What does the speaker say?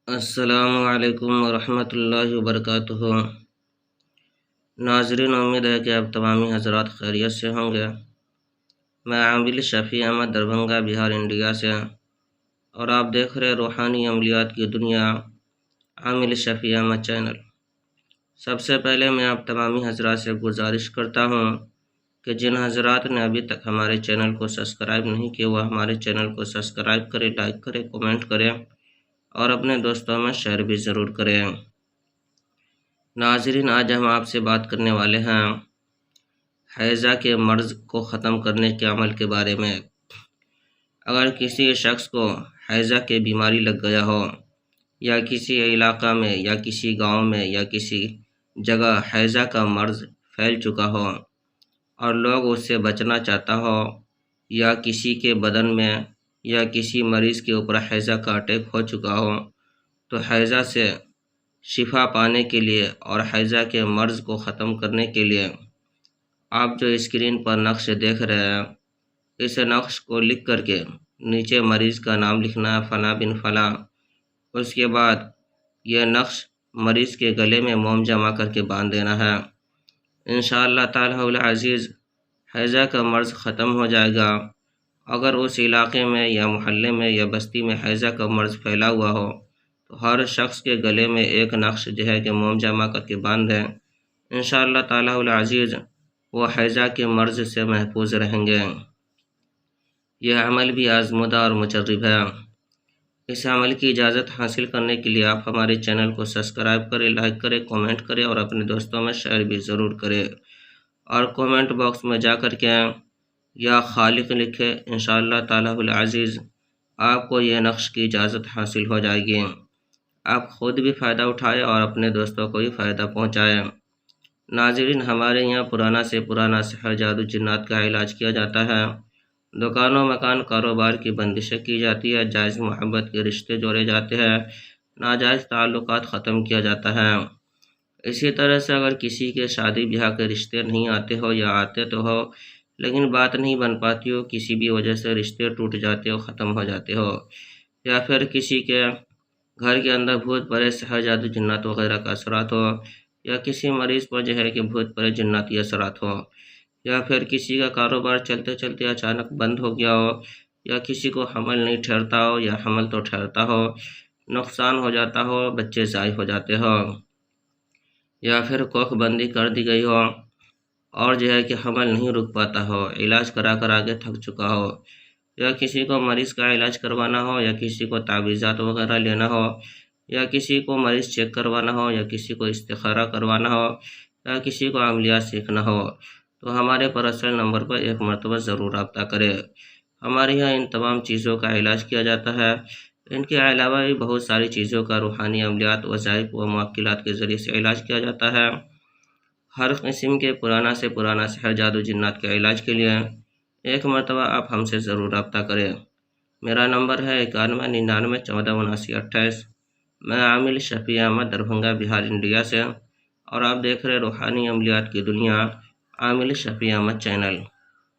السلام علیکم ورحمۃ اللہ وبرکاتہ۔ ناظرین، امید ہے کہ آپ تمامی حضرات خیریت سے ہوں گے۔ میں عامل شفیع احمد دربھنگہ بہار انڈیا سے، اور آپ دیکھ رہے روحانی عملیات کی دنیا عامل شفیع احمد چینل۔ سب سے پہلے میں آپ تمامی حضرات سے گزارش کرتا ہوں کہ جن حضرات نے ابھی تک ہمارے چینل کو سبسکرائب نہیں کیا وہ ہمارے چینل کو سبسکرائب کریں، لائک کریں، کومنٹ کریں اور اپنے دوستوں میں شیئر بھی ضرور کریں۔ ناظرین، آج ہم آپ سے بات کرنے والے ہیں حیضہ کے مرض کو ختم کرنے کے عمل کے بارے میں۔ اگر کسی شخص کو حیضہ کی بیماری لگ گیا ہو، یا کسی علاقہ میں یا کسی گاؤں میں یا کسی جگہ حیضہ کا مرض پھیل چکا ہو اور لوگ اس سے بچنا چاہتا ہو، یا کسی کے بدن میں یا کسی مریض کے اوپر حیضہ کا اٹیک ہو چکا ہو، تو حیضہ سے شفا پانے کے لیے اور حیضہ کے مرض کو ختم کرنے کے لیے آپ جو اسکرین پر نقش دیکھ رہے ہیں، اس نقش کو لکھ کر کے نیچے مریض کا نام لکھنا ہے، فلاں بن فلاں۔ اس کے بعد یہ نقش مریض کے گلے میں موم جما کر کے باندھ دینا ہے۔ انشاءاللہ تعالی العزیز حیضہ کا مرض ختم ہو جائے گا۔ اگر اس علاقے میں یا محلے میں یا بستی میں حیضہ کا مرض پھیلا ہوا ہو تو ہر شخص کے گلے میں ایک نقش جو ہے کہ موم جما کر کے باندھ دیں۔ انشاءاللہ تعالی العزیز وہ حیضہ کے مرض سے محفوظ رہیں گے۔ یہ عمل بھی آزمودہ اور مجرب ہے۔ اس عمل کی اجازت حاصل کرنے کے لیے آپ ہمارے چینل کو سبسکرائب کریں، لائک کریں، کومنٹ کریں اور اپنے دوستوں میں شیئر بھی ضرور کریں، اور کومنٹ باکس میں جا کر کے یا خالق لکھے۔ انشاءاللہ تعالی العزیز آپ کو یہ نقش کی اجازت حاصل ہو جائے گی۔ آپ خود بھی فائدہ اٹھائیں اور اپنے دوستوں کو بھی فائدہ پہنچائیں۔ ناظرین، ہمارے یہاں پرانا سے پرانا سحر، جادو، جنات کا علاج کیا جاتا ہے۔ دکانوں، مکان، کاروبار کی بندشیں کی جاتی ہے، جائز محبت کے رشتے جوڑے جاتے ہیں، ناجائز تعلقات ختم کیا جاتا ہے۔ اسی طرح سے اگر کسی کے شادی بیاہ کے رشتے نہیں آتے ہو یا آتے تو ہو لیکن بات نہیں بن پاتی ہو، کسی بھی وجہ سے رشتے ٹوٹ جاتے ہو، ختم ہو جاتے ہو، یا پھر کسی کے گھر کے اندر بھوت پرے، سحر، جادو، جنات وغیرہ کا اثرات ہو، یا کسی مریض پر جو ہے کہ بھوت پرے، جناتی اثرات ہو، یا پھر کسی کا کاروبار چلتے چلتے اچانک بند ہو گیا ہو، یا کسی کو حمل نہیں ٹھہرتا ہو یا حمل تو ٹھہرتا ہو، نقصان ہو جاتا ہو، بچے ضائع ہو جاتے ہو، یا پھر کوکھ بندی کر دی گئی ہو اور جو ہے کہ حمل نہیں رک پاتا ہو، علاج کرا کر آگے تھک چکا ہو، یا کسی کو مریض کا علاج کروانا ہو، یا کسی کو تعویذات وغیرہ لینا ہو، یا کسی کو مریض چیک کروانا ہو، یا کسی کو استخارہ کروانا ہو، یا کسی کو عملیات سیکھنا ہو، تو ہمارے پرسنل نمبر پر ایک مرتبہ ضرور رابطہ کرے۔ ہمارے یہاں ان تمام چیزوں کا علاج کیا جاتا ہے۔ ان کے علاوہ بھی بہت ساری چیزوں کا روحانی عملیات، وظائف و معقلات کے ذریعے سے علاج کیا جاتا ہے۔ ہر قسم کے پرانا سے پرانا سحر، جادو، جنات کے علاج کے لیے ایک مرتبہ آپ ہم سے ضرور رابطہ کریں۔ میرا نمبر ہے 9199147928۔ میں عامل شفیع احمد دربھنگہ بہار انڈیا سے، اور آپ دیکھ رہے روحانی عملیات کی دنیا عامل شفیع احمد چینل۔